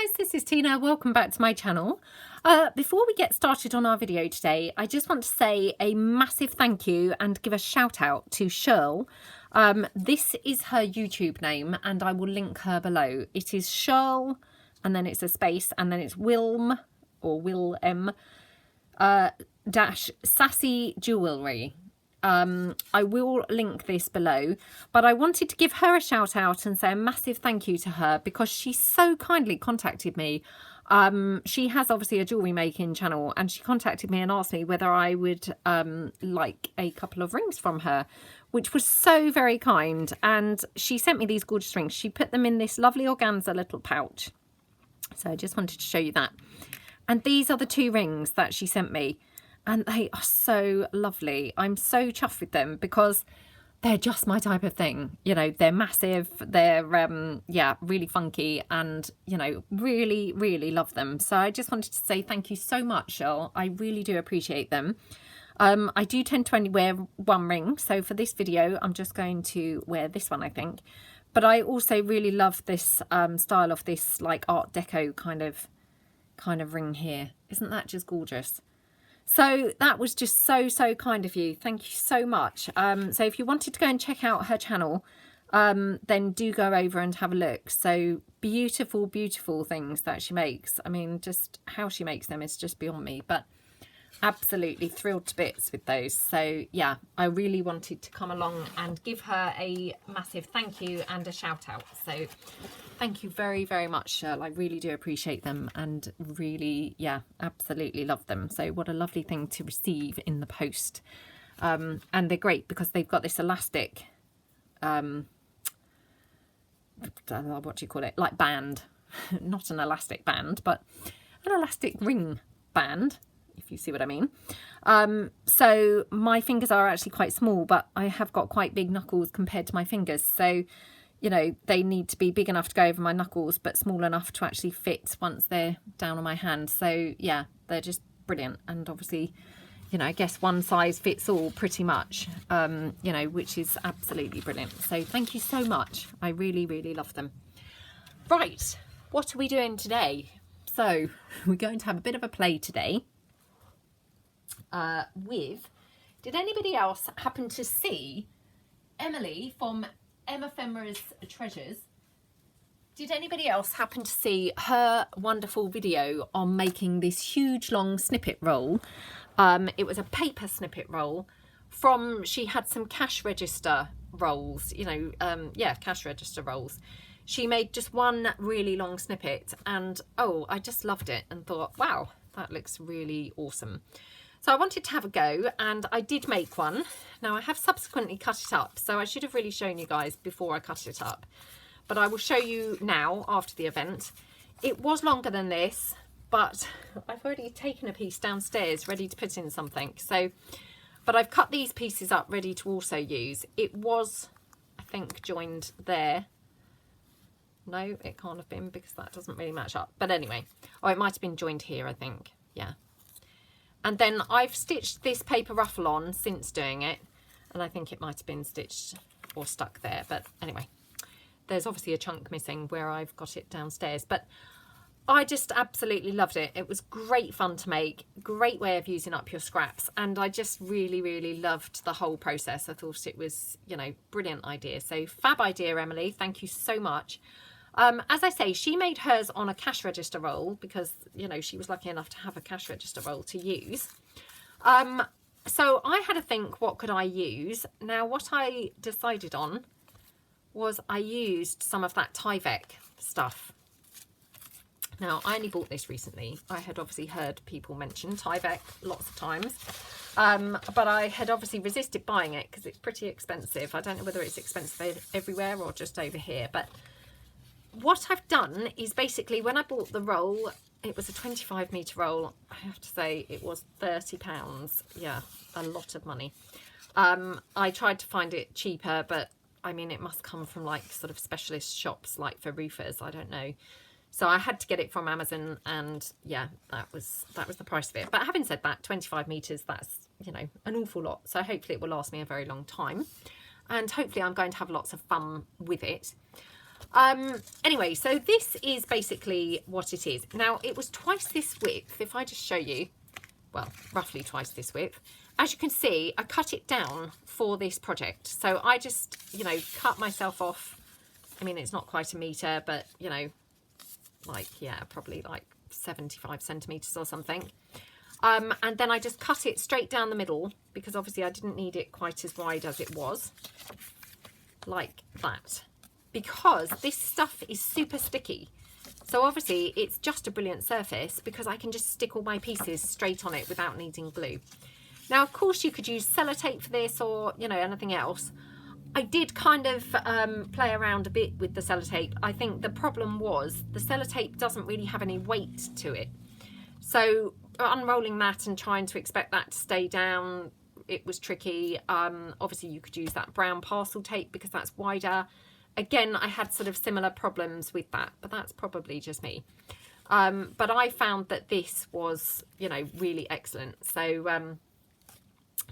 guys, this is Tina. Welcome back to my channel. Before we get started on our video today, I just want to say a massive thank you and give a shout out to SHERL. This is her YouTube name and I will link her below. It is SHERL and then it's a space and then it's WILM or WILM dash SASSY Jewellery. I will link this below, but I wanted to give her a shout out and say a massive thank you to her because she so kindly contacted me. She has obviously a jewellery making channel and she contacted me and asked me whether I would like a couple of rings from her, which was so very kind. And she sent me these gorgeous rings. She put them in this lovely organza little pouch. So I just wanted to show you that. And these are the two rings that she sent me. And they are so lovely. I'm so chuffed with them because they're just my type of thing. You know, they're massive. They're, yeah, really funky and, you know, really, really love them. So I just wanted to say thank you so much, SHERL. I really do appreciate them. I do tend to only wear one ring. So for this video, I'm just going to wear this one, I think. But I also really love this style of this like Art Deco kind of ring here. Isn't that just gorgeous? So that was just so kind of you. Thank you so much. So if you wanted to go and check out her channel, then do go over and have a look. So beautiful things that she makes. I mean, just how she makes them is just beyond me, but absolutely thrilled to bits with those. So yeah, I really wanted to come along and give her a massive thank you and a shout out. So thank you very much, SHERL. I really do appreciate them and really, yeah, absolutely love them. So what a lovely thing to receive in the post. And they're great because they've got this elastic, what do you call it? Like band, not an elastic band, but an elastic ring band, if you see what I mean. So my fingers are actually quite small, but I have got quite big knuckles compared to my fingers. So you know, they need to be big enough to go over my knuckles, but small enough to actually fit once they're down on my hand. So yeah, they're just brilliant. And obviously, you know, I guess one size fits all pretty much, you know, which is absolutely brilliant. So thank you so much. I really love them. Right, what are we doing today? So we're going to have a bit of a play today with, did anybody else happen to see Emily from Emmephemera's Treasures? Did anybody else happen to see her wonderful video on making this huge long snippet roll? It was a paper snippet roll from, she had some cash register rolls, you know, yeah, cash register rolls. She made just one really long snippet and oh, I just loved it and thought, wow, that looks really awesome. So I wanted to have a go and I did make one. Now I have subsequently cut it up, so I should have really shown you guys before I cut it up. But I will show you now after the event. It was longer than this, but I've already taken a piece downstairs ready to put in something. So, but I've cut these pieces up ready to also use. It was, I think, joined there. No, it can't have been because that doesn't really match up. But anyway, oh, it might have been joined here, I think. Yeah. And then I've stitched this paper ruffle on since doing it. And I think it might have been stitched or stuck there. But anyway, there's obviously a chunk missing where I've got it downstairs. But I just absolutely loved it. It was great fun to make. Great way of using up your scraps. And I just really loved the whole process. I thought it was, you know, brilliant idea. So fab idea, Emily. Thank you so much. As I say, she made hers on a cash register roll because, you know, she was lucky enough to have a cash register roll to use. So I had to think, what could I use? Now, what I decided on was I used some of that Tyvek stuff. Now, I only bought this recently. I had obviously heard people mention Tyvek lots of times. But I had obviously resisted buying it because it's pretty expensive. I don't know whether it's expensive everywhere or just over here, but what I've done is basically when I bought the roll, it was a 25 metre roll. I have to say it was £30. Yeah, a lot of money. I tried to find it cheaper, but I mean, it must come from like sort of specialist shops like for roofers. I don't know. So I had to get it from Amazon and yeah, that was the price of it. But having said that, 25 metres, that's, you know, an awful lot. So hopefully it will last me a very long time. And hopefully I'm going to have lots of fun with it. Anyway, so this is basically what it is. Now, it was twice this width. If I just show you, well, roughly twice this width. As you can see, I cut it down for this project. So I just, you know, cut myself off. I mean, it's not quite a metre, but, you know, like, yeah, probably like 75 centimetres or something. And then I just cut it straight down the middle, because obviously I didn't need it quite as wide as it was, like that, because this stuff is super sticky. So obviously it's just a brilliant surface because I can just stick all my pieces straight on it without needing glue. Now, of course, you could use sellotape for this, or, you know, anything else. I did kind of play around a bit with the sellotape. I think the problem was the sellotape doesn't really have any weight to it. So unrolling that and trying to expect that to stay down, it was tricky. Obviously you could use that brown parcel tape because that's wider. Again, I had sort of similar problems with that, but that's probably just me. But I found that this was, you know, really excellent. So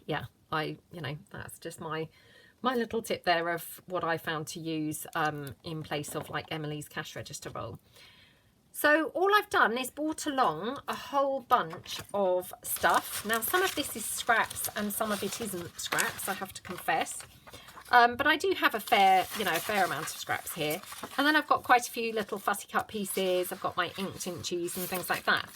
yeah, you know, that's just my little tip there of what I found to use in place of like Emily's cash register roll. So all I've done is brought along a whole bunch of stuff. Now, some of this is scraps and some of it isn't scraps, I have to confess. But I do have a fair amount of scraps here. And then I've got quite a few little fussy cut pieces. I've got my inked inchies and things like that.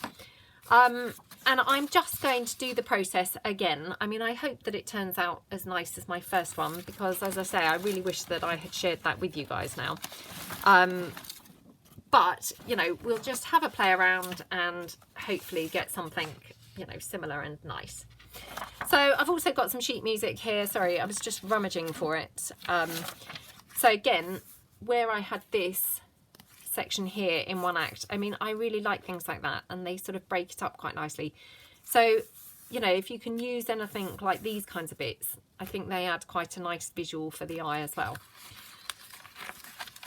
And I'm just going to do the process again. I mean, I hope that it turns out as nice as my first one, because as I say, I really wish that I had shared that with you guys now. But, you know, we'll just have a play around and hopefully get something, you know, similar and nice. So I've also got some sheet music here. Sorry, I was just rummaging for it. So again, where I had this section here in one act, I mean, I really like things like that, and they sort of break it up quite nicely. So, you know, if you can use anything like these kinds of bits, I think they add quite a nice visual for the eye as well.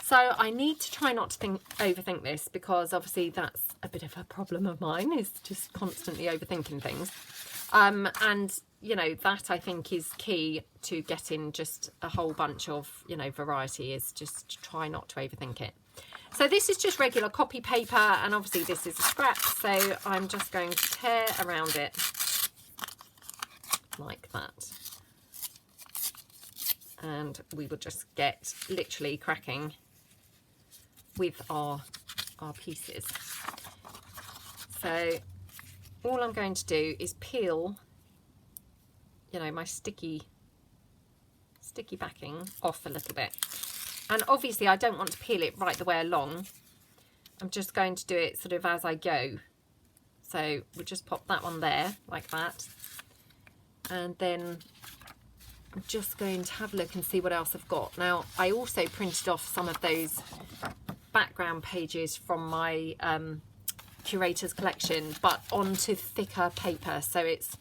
So I need to try not to overthink this, because obviously that's a bit of a problem of mine, is just constantly overthinking things. And, you know, that I think is key to getting just a whole bunch of, you know, variety, is just try not to overthink it. So this is just regular copy paper, and obviously this is a scrap, so I'm just going to tear around it like that. And we will just get literally cracking with our pieces. So all I'm going to do is peel, you know, my sticky backing off a little bit. And obviously I don't want to peel it right the way along. I'm just going to do it sort of as I go. So we'll just pop that one there like that. And then I'm just going to have a look and see what else I've got. Now, I also printed off some of those background pages from my curator's collection, but onto thicker paper. So it's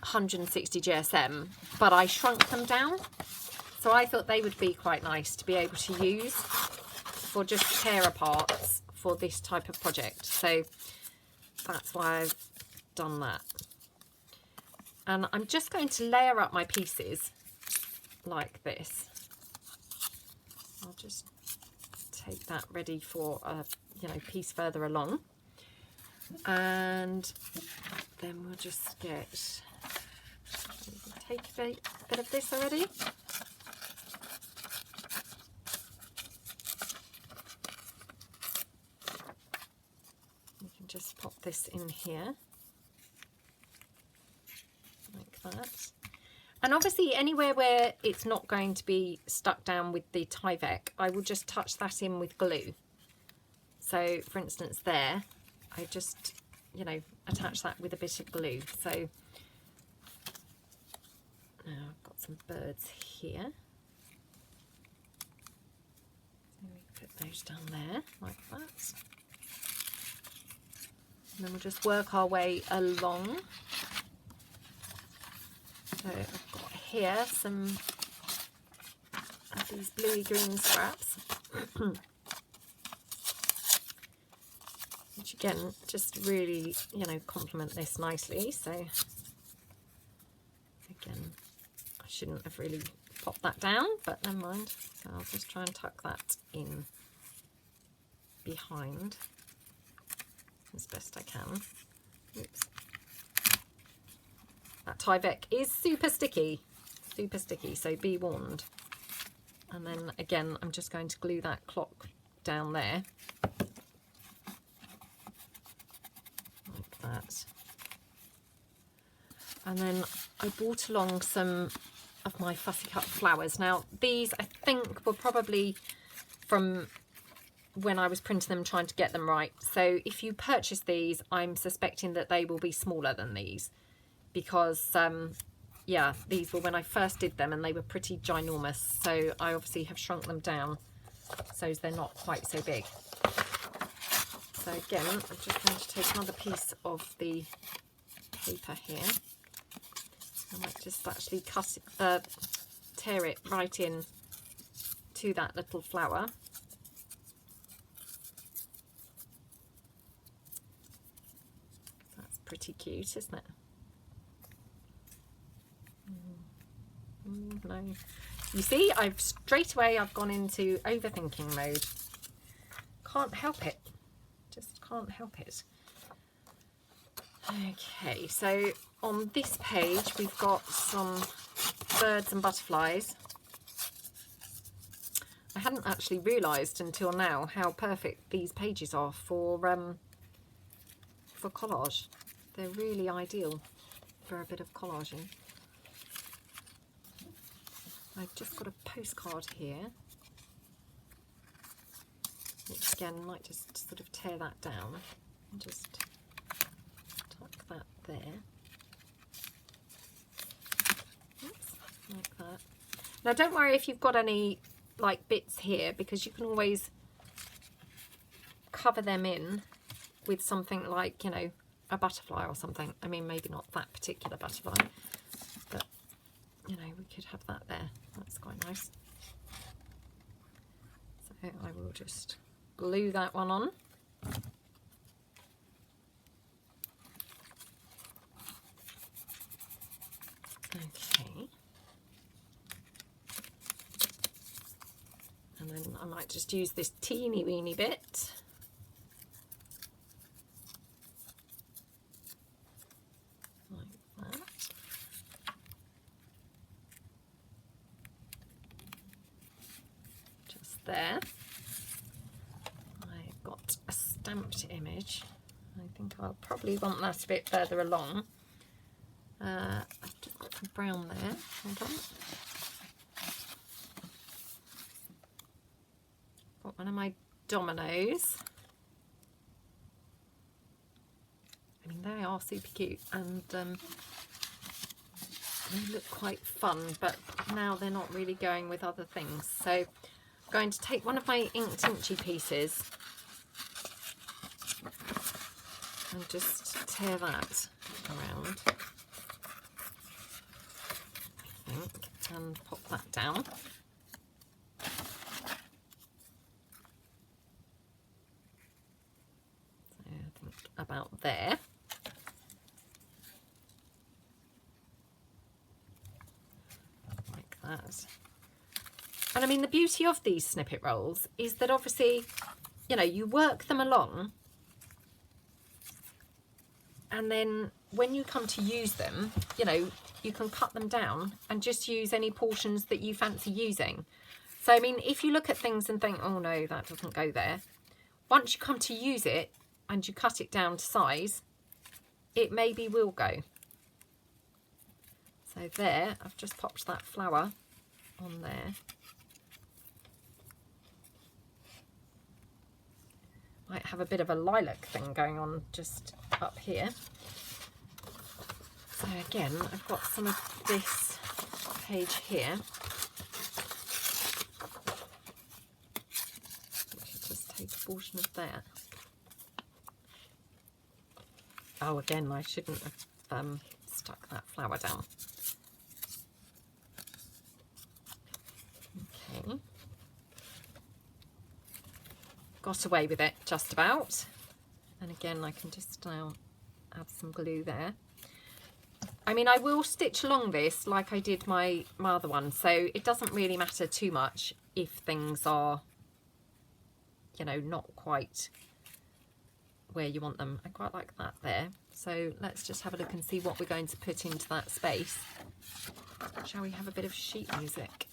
160 GSM, but I shrunk them down. So I thought they would be quite nice to be able to use for just tear aparts for this type of project. So that's why I've done that. And I'm just going to layer up my pieces like this. I'll just take that ready for a, you know, piece further along. And then we'll just get, take a bit of this already. You can just pop this in here. Like that. And obviously anywhere where it's not going to be stuck down with the Tyvek, I will just touch that in with glue. So for instance there, I just, you know, attach that with a bit of glue. So now I've got some birds here. So we put those down there like that. And then we'll just work our way along. So I've got here some of these bluey green scraps, which again just really, you know, complement this nicely. So again, I shouldn't have really pop that down, but never mind. So I'll just try and tuck that in behind as best I can. Oops. That Tyvek is super sticky, so be warned. And then again, I'm just going to glue that clock down there, like that. And then I brought along some of my fussy cut flowers. Now these I think were probably from when I was printing them, trying to get them right. So if you purchase these, I'm suspecting that they will be smaller than these, because yeah, these were when I first did them and they were pretty ginormous. So I obviously have shrunk them down so they're not quite so big. So again, I'm just going to take another piece of the paper here. I might just actually cut it, tear it right in to that little flower. That's pretty cute, isn't it? No. You see, straight away I've gone into overthinking mode. Can't help it. Just can't help it. Okay, so on this page we've got some birds and butterflies. I hadn't actually realised until now how perfect these pages are for collage. They're really ideal for a bit of collaging. I've just got a postcard here, which again might just sort of tear that down and just tuck that there. Oops, like that. Now don't worry if you've got any like bits here, because you can always cover them in with something like, you know, a butterfly or something. I mean, maybe not that particular butterfly, but you know, we could have that there. That's quite nice. So I will just glue that one on. Okay. And then I might just use this teeny weeny bit. There. I've got a stamped image. I think I'll probably want that a bit further along. I've just got some brown there. Hold on. Got one of my dominoes. I mean, they are super cute, and they look quite fun, but now they're not really going with other things. So going to take one of my inked inchy pieces and just tear that around, I think, and pop that down. So I think about there. Like that. And I mean, the beauty of these snippet rolls is that obviously, you know, you work them along, and then when you come to use them, you know, you can cut them down and just use any portions that you fancy using. So, I mean, if you look at things and think, oh no, that doesn't go there, once you come to use it and you cut it down to size, it maybe will go. So there, I've just popped that flower on there. Might have a bit of a lilac thing going on just up here. So again, I've got some of this page here. I should just take a portion of that. Oh, again, I shouldn't have stuck that flower down. Okay. Got away with it just about. And again, I can just now add some glue there. I mean, I will stitch along this like I did my other one, so it doesn't really matter too much if things are, you know, not quite where you want them. I quite like that there. So let's just have a look and see what we're going to put into that space. Shall we have a bit of sheet music?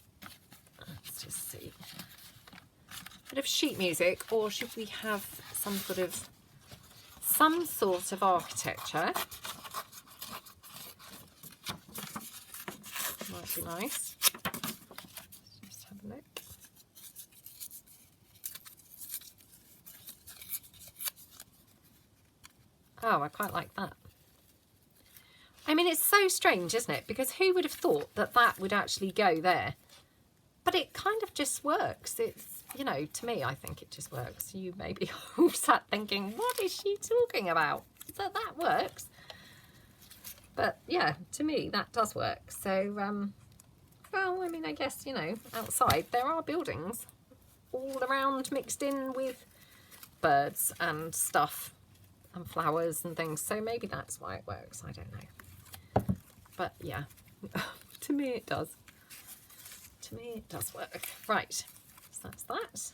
Let's just see. A bit of sheet music, or should we have some sort of architecture? Might be nice. Let's just have a look. Oh, I quite like that. I mean, it's so strange, isn't it? Because who would have thought that that would actually go there? But it kind of just works. It's, you know, to me, I think it just works. You may be all sat thinking, what is she talking about? So that works. But yeah, to me, that does work. So, well, I mean, I guess, you know, outside there are buildings all around mixed in with birds and stuff and flowers and things. So maybe that's why it works. I don't know. But yeah, to me it does. To me it does work. Right, so that's that.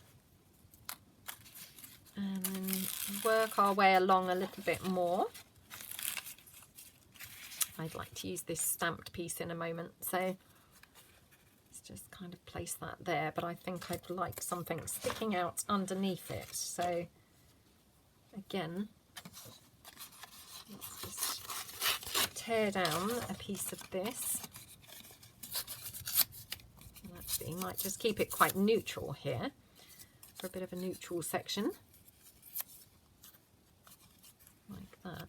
And then work our way along a little bit more. I'd like to use this stamped piece in a moment, so let's just kind of place that there, but I think I'd like something sticking out underneath it. So again, let's just tear down a piece of this. Let's see, might just keep it quite neutral here for a bit of a neutral section, like that.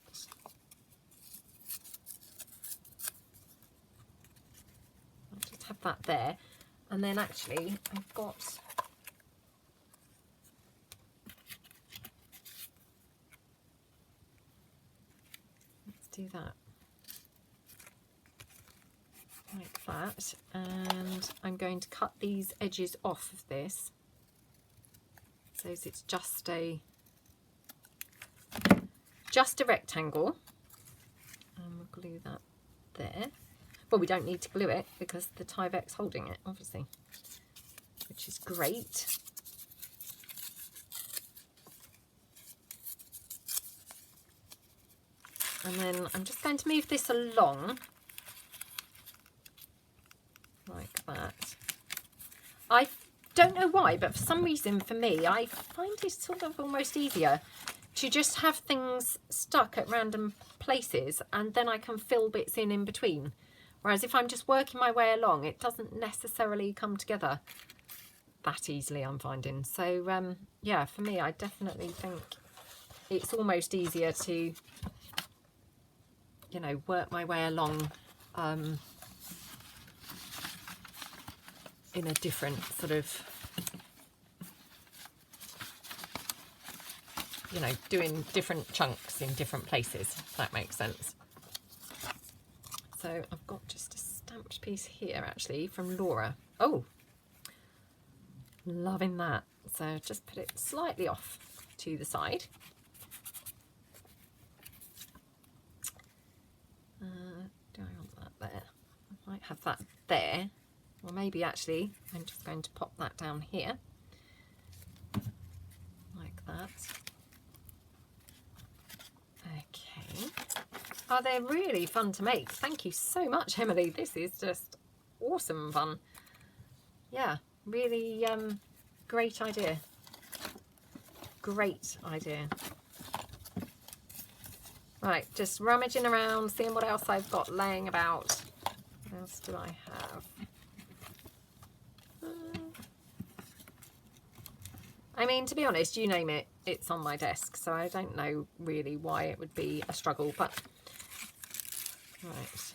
I'll just have that there, and then actually I've got do that like that, and I'm going to cut these edges off of this so it's just a rectangle, and we'll glue that there. Well, we don't need to glue it because the Tyvek's holding it, obviously, which is great. And then I'm just going to move this along like that. I don't know why, but for some reason for me, I find it sort of almost easier to just have things stuck at random places, and then I can fill bits in between. Whereas if I'm just working my way along, it doesn't necessarily come together that easily, I'm finding. So yeah, for me, I definitely think it's almost easier to, you know, work my way along in a different sort of, you know, doing different chunks in different places, if that makes sense. So I've got just a stamped piece here actually from Laura. Oh, loving that. So just put it slightly off to the side. Do I want that there? I might have that there. Or maybe actually I'm just going to pop that down here. Like that. Okay. Oh, they're really fun to make. Thank you so much, Emily. This is just awesome fun. Yeah, really great idea. Great idea. Right, just rummaging around, seeing what else I've got laying about. What else do I have? I mean, to be honest, you name it, it's on my desk, so I don't know really why it would be a struggle, but right.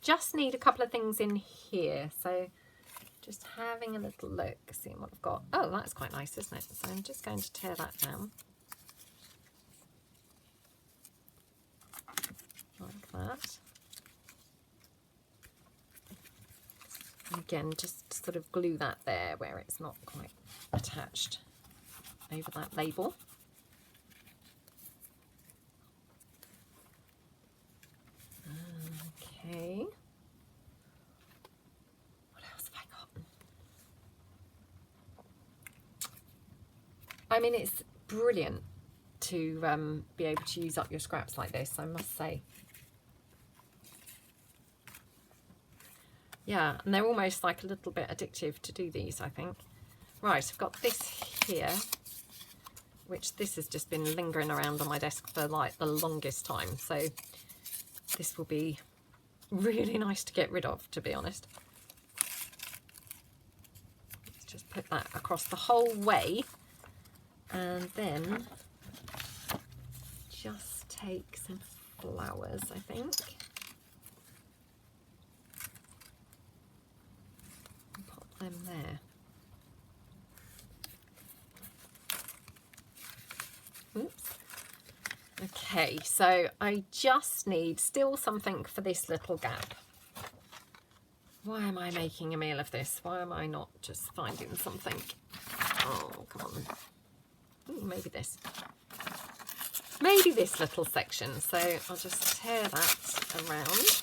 Just need a couple of things in here, so just having a little look, seeing what I've got. Oh, that's quite nice, isn't it? So I'm just going to tear that down. Like that. And again, just sort of glue that there where it's not quite attached over that label. Okay. What else have I got? I mean, it's brilliant to be able to use up your scraps like this, I must say. Yeah, and they're almost like a little bit addictive to do these, I think. Right, I've got this here, which this has just been lingering around on my desk for like the longest time. So this will be really nice to get rid of, to be honest. Let's just put that across the whole way. And then just take some flowers, I think. And pop them there. Oops. Okay, so I just need still something for this little gap. Why am I making a meal of this? Why am I not just finding something? Oh, come on. Ooh, maybe this. Maybe this little section. So I'll just tear that around.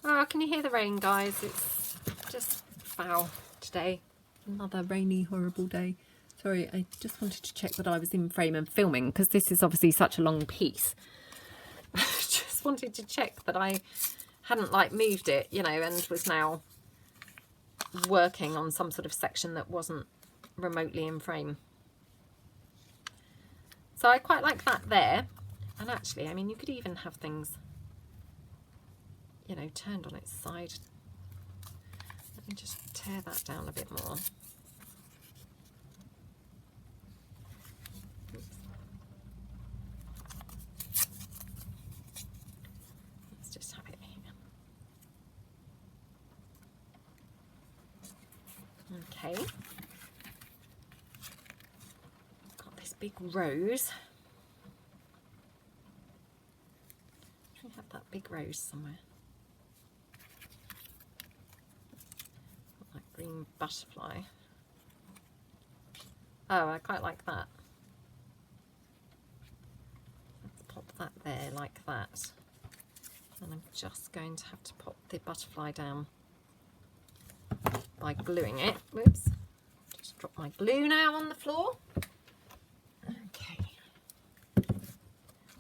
Oh, can you hear the rain, guys? It's just foul today. Another rainy, horrible day. Sorry, I just wanted to check that I was in frame and filming, because this is obviously such a long piece. Just wanted to check that I hadn't like moved it, you know, and was now working on some sort of section that wasn't remotely in frame. So I quite like that there. And actually, I mean, you could even have things, you know, turned on its side. Let me just tear that down a bit more. Let's just have it here. Okay. Got this big rose. Should we have that big rose somewhere? Like green butterfly. Oh, I quite like that. Let's pop that there like that. And I'm just going to have to pop the butterfly down by gluing it. Whoops. Just drop my glue now on the floor. Okay.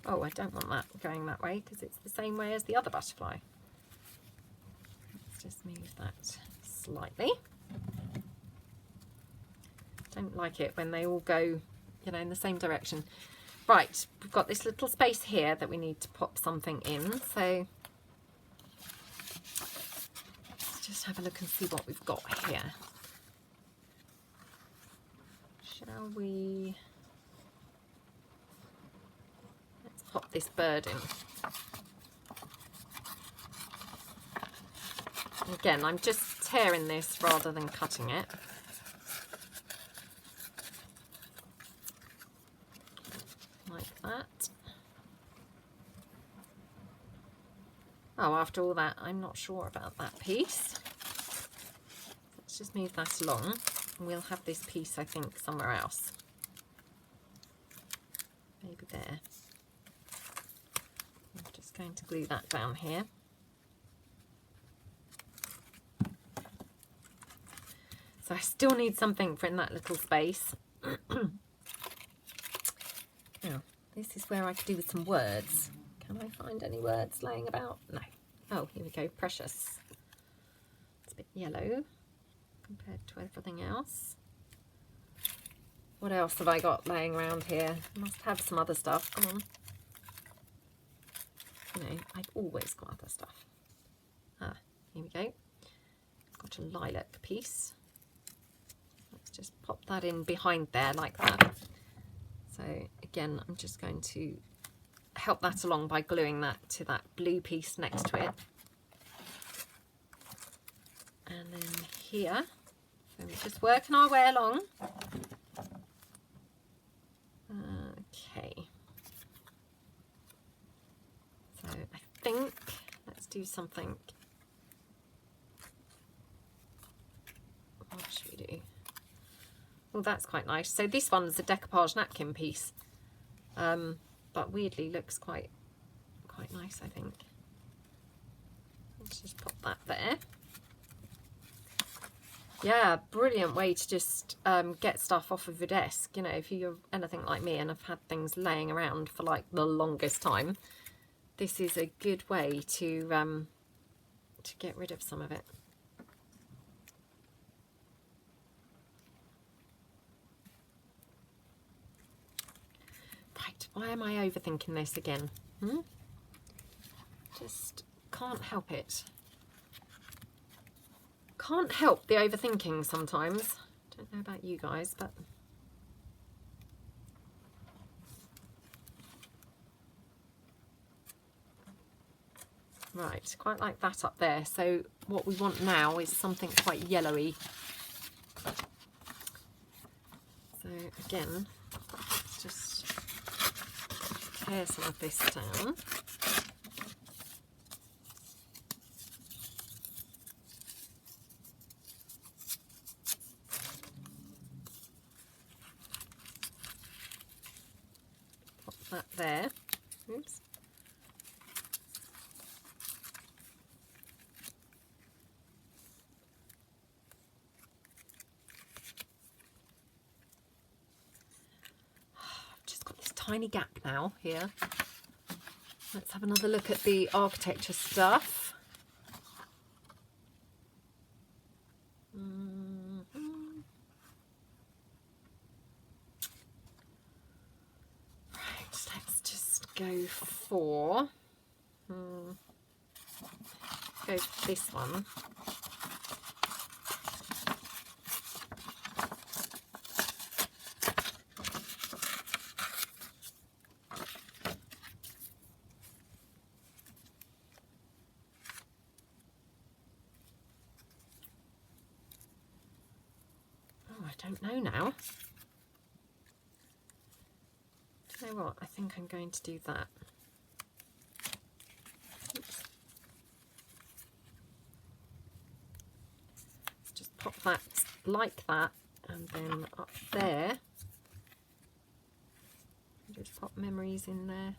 Oh, I don't want that going that way because it's the same way as the other butterfly. Let's just move that slightly. Don't like it when they all go, you know, in the same direction. Right, we've got this little space here that we need to pop something in. So let's just have a look and see what we've got here. Shall we? Let's pop this bird in. Again, I'm just tearing this rather than cutting it. Like that. Oh, after all that, I'm not sure about that piece. Let's just move that along. And we'll have this piece, I think, somewhere else. Maybe there. I'm just going to glue that down here. So I still need something for in that little space. Now, this is where I could do with some words. Can I find any words laying about? No. Oh, here we go. Precious. It's a bit yellow compared to everything else. What else have I got laying around here? I must have some other stuff. Come on. You know, I've always got other stuff. Ah, here we go. Got a lilac piece. Let's just pop that in behind there like that. So again, I'm just going to help that along by gluing that to that blue piece next to it. And then here, so we're just working our way along. Okay. So I think, let's do something. What should we do? Well, that's quite nice. So this one's a decoupage napkin piece, but weirdly looks quite quite nice, I think. Let's just pop that there. Yeah, brilliant way to just get stuff off of your desk. You know, if you're anything like me and have had things laying around for like the longest time, this is a good way to get rid of some of it. Right, why am I overthinking this again? Just can't help it. Can't help the overthinking sometimes. Don't know about you guys, but right, quite like that up there. So what we want now is something quite yellowy. So again, let's just tear some of this down. That there. Oops. I've just got this tiny gap now here. Let's have another look at the architecture stuff. Go for this one. Oh, I don't know now. You know what, I think I'm going to do that. Oops. Let's just pop that like that, and then up there, just pop memories in there.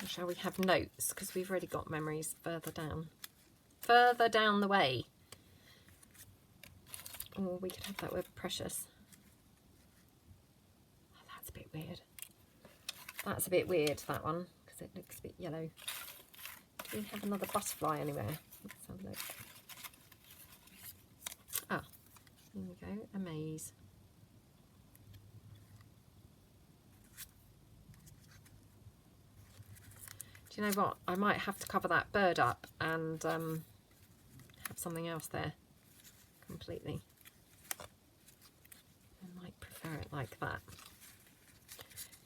Or shall we have notes, because we've already got memories further down the way. Or we could have that word precious. Oh, that's a bit weird. That's a bit weird, that one, because it looks a bit yellow. Do we have another butterfly anywhere? Let's have a look. Ah, here we go, amaze. Do you know what? I might have to cover that bird up and have something else there completely. I might prefer it like that.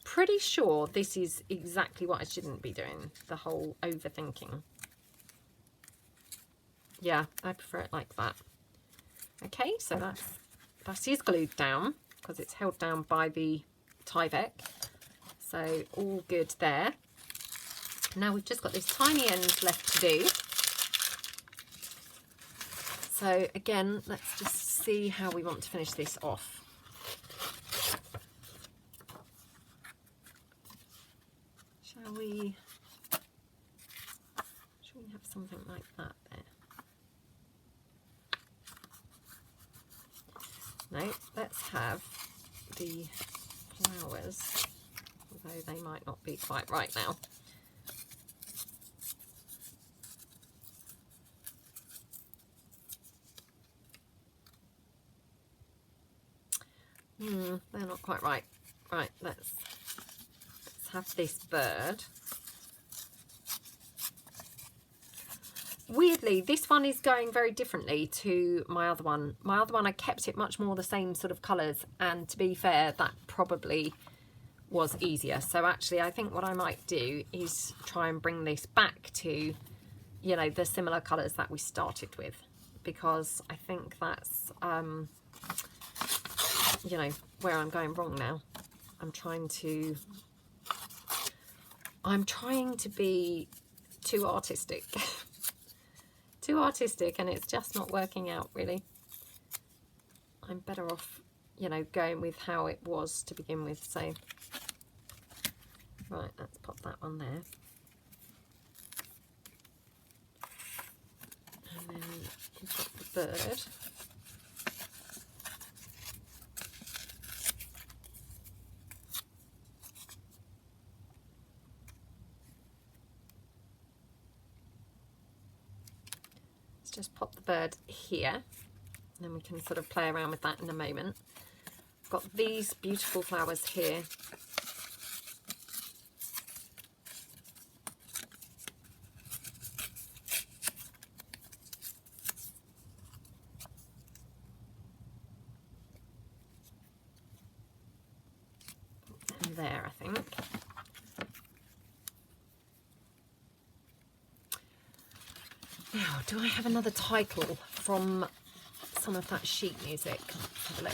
Pretty sure this is exactly what I shouldn't be doing, the whole overthinking. Yeah, I prefer it like that. Okay, so that is glued down because it's held down by the Tyvek. So all good there. Now we've just got this tiny end left to do. So again, let's just see how we want to finish this off. Shall we have something like that there? No, let's have the flowers, although they might not be quite right now. They're not quite right. Right, let's have this bird. Weirdly, this one is going very differently to my other one. My other one, I kept it much more the same sort of colours, and to be fair, that probably was easier. So actually, I think what I might do is try and bring this back to, you know, the similar colours that we started with, because I think that's, you know, where I'm going wrong now. I'm trying to be too artistic. Too artistic, and it's just not working out really. I'm better off, you know, going with how it was to begin with. So, right, let's pop that one there. And then we've got the bird. Let's just pop the bird here, and then we can sort of play around with that in a moment. I've got these beautiful flowers here. There, I think. Now, do I have another title from some of that sheet music? Let's have a look.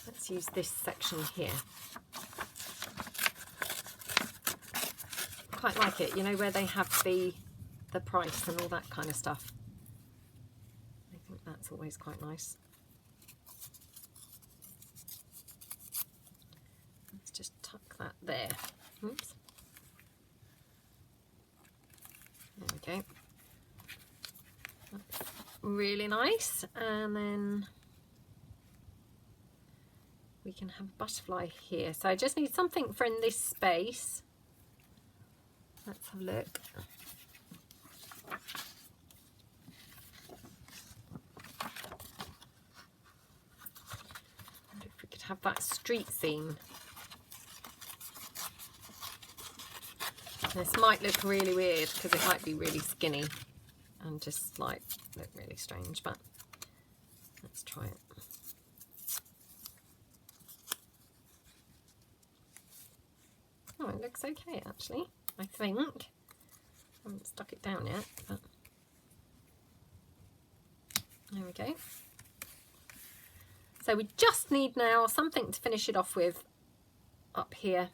Let's use this section here. Quite like it, you know, where they have the price and all that kind of stuff. That's always quite nice. Let's just tuck that there. Oops. There we go. That's really nice. And then we can have a butterfly here. So I just need something for in this space. Let's have a look. Have that street scene. This might look really weird because it might be really skinny and just like look really strange, but let's try it. Oh, it looks okay actually, I think. I haven't stuck it down yet, but there we go. So we just need now something to finish it off with up here.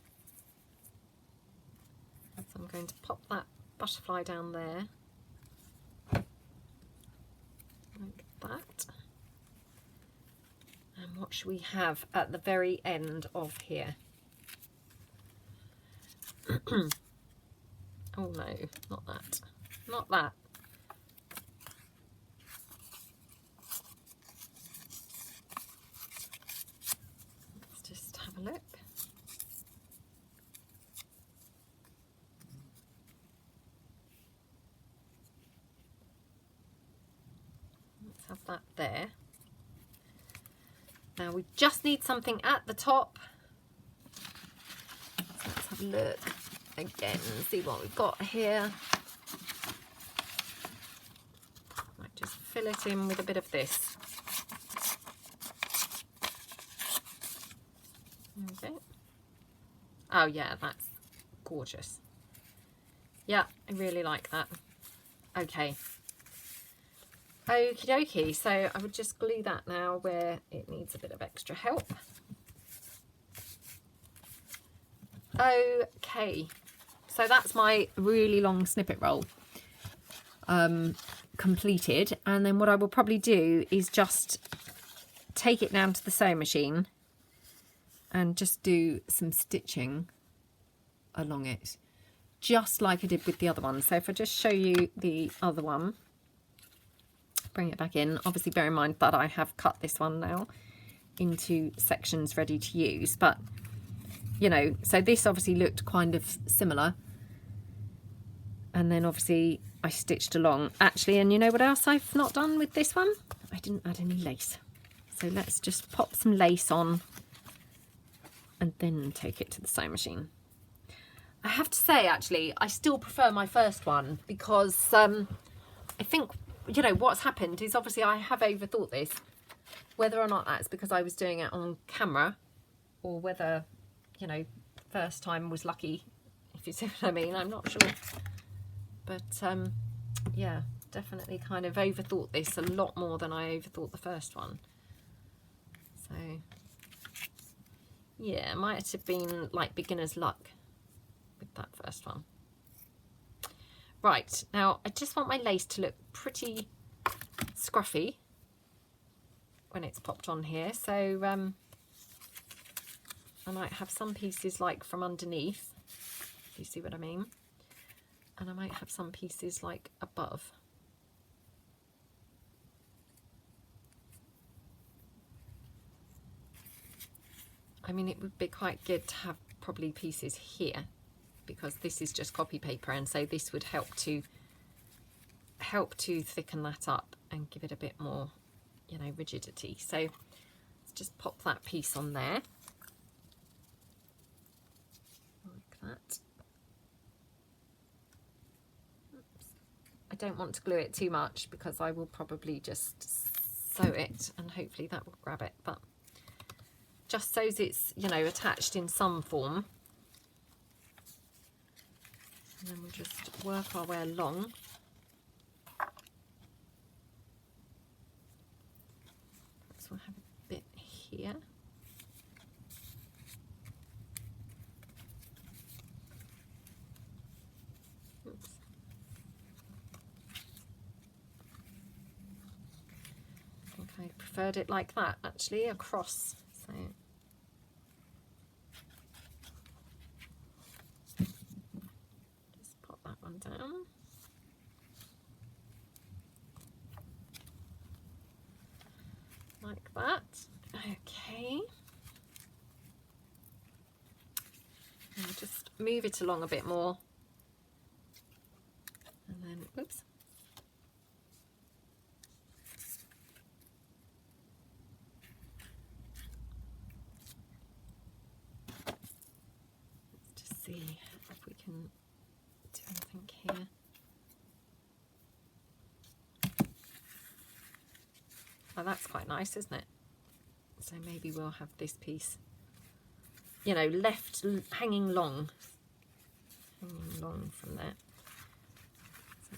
So I'm going to pop that butterfly down there, like that. And what should we have at the very end of here? Oh no, not that, not that. Look. Let's have that there. Now we just need something at the top. So let's have a look again and see what we've got here. Might just fill it in with a bit of this. There we go. Oh yeah, that's gorgeous. Yeah, I really like that. Okay. Okie dokie, so I would just glue that now where it needs a bit of extra help. Okay, so that's my really long snippet roll completed, and then what I will probably do is just take it down to the sewing machine and just do some stitching along it, just like I did with the other one. So if I just show you the other one, bring it back in. Obviously bear in mind that I have cut this one now into sections ready to use, but you know, so this obviously looked kind of similar, and then obviously I stitched along. Actually, and you know what else I've not done with this one? I didn't add any lace. So let's just pop some lace on and then take it to the sewing machine. I have to say, actually, I still prefer my first one because I think, you know, what's happened is obviously I have overthought this. Whether or not that's because I was doing it on camera, or whether, you know, first time was lucky, if you see what I mean, I'm not sure. But yeah, definitely kind of overthought this a lot more than I overthought the first one. So yeah, it might have been like beginner's luck with that first one. Right, now I just want my lace to look pretty scruffy when it's popped on here, so I might have some pieces like from underneath, if you see what I mean, and I might have some pieces like above. I mean, it would be quite good to have probably pieces here, because this is just copy paper, and so this would help to thicken that up and give it a bit more, you know, rigidity. So let's just pop that piece on there like that. Oops. I don't want to glue it too much because I will probably just sew it and hopefully that will grab it, but just so it's, you know, attached in some form. And then we'll just work our way along. So we'll have a bit here. Oops. I think I preferred it like that, actually, across. So just pop that one down. Like that. Okay. And just move it along a bit more. And then, oops. See if we can do anything here. Oh, that's quite nice, isn't it? So maybe we'll have this piece, you know, left hanging long from there. So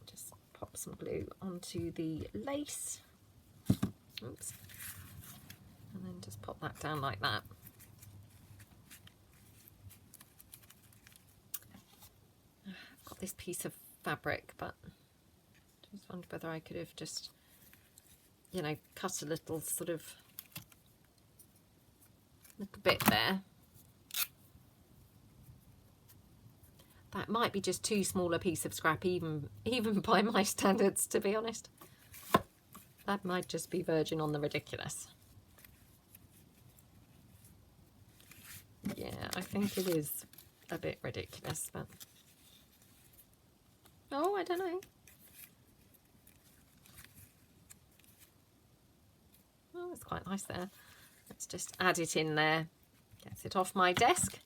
just pop some glue onto the lace. Oops. And then just pop that down like that. This piece of fabric, but I just wondered whether I could have just, you know, cut a little sort of little bit there. That might be just too small a piece of scrap, even by my standards, to be honest. That might just be verging on the ridiculous. Yeah, I think it is a bit ridiculous, but oh, I don't know. Oh, it's quite nice there. Let's just add it in there. Get it off my desk.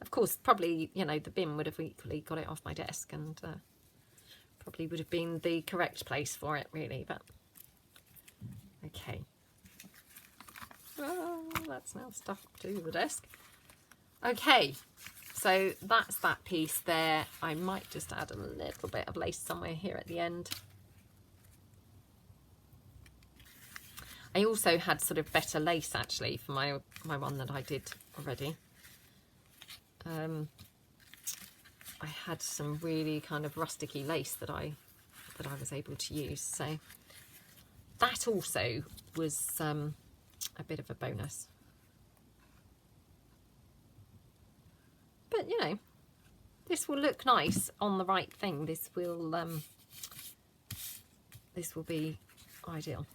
Of course, probably, you know, the bin would have equally got it off my desk, and probably would have been the correct place for it, really, but okay. Oh, that's now stuck to the desk. Okay. So that's that piece there. I might just add a little bit of lace somewhere here at the end. I also had sort of better lace actually for my one that I did already. I had some really kind of rusticy lace that I was able to use. So that also was a bit of a bonus. But you know, this will look nice on the right thing. This will be ideal.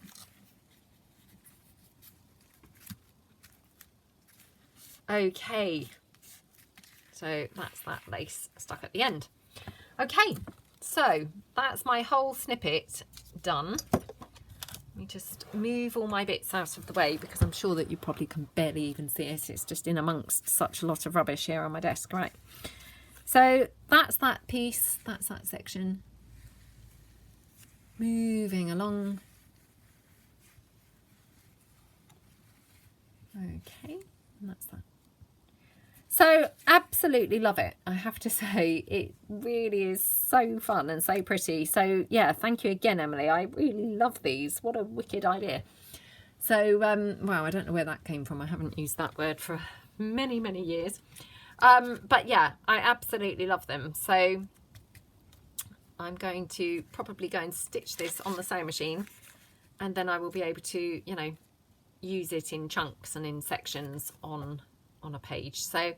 Okay, so that's that lace stuck at the end. Okay, so that's my whole snippet done. Let me just move all my bits out of the way because I'm sure that you probably can barely even see it. It's just in amongst such a lot of rubbish here on my desk, right? So that's that piece, that's that section. Moving along. Okay, and that's that. So absolutely love it. I have to say, it really is so fun and so pretty. So yeah, thank you again, Emily. I really love these. What a wicked idea. So, wow, I don't know where that came from. I haven't used that word for many, many years. But yeah, I absolutely love them. So I'm going to probably go and stitch this on the sewing machine, and then I will be able to, you know, use it in chunks and in sections on a page. So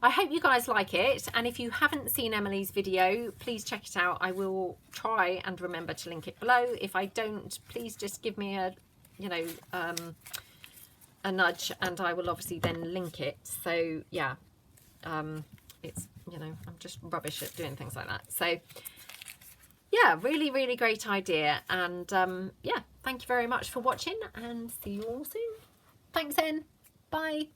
I hope you guys like it, and if you haven't seen Emily's video, please check it out. I will try and remember to link it below. If I don't, please just give me a, you know, a nudge, and I will obviously then link it. So yeah, it's, you know, I'm just rubbish at doing things like that. So yeah, really, really great idea. And yeah, thank you very much for watching, and see you all soon. Thanks then. Bye.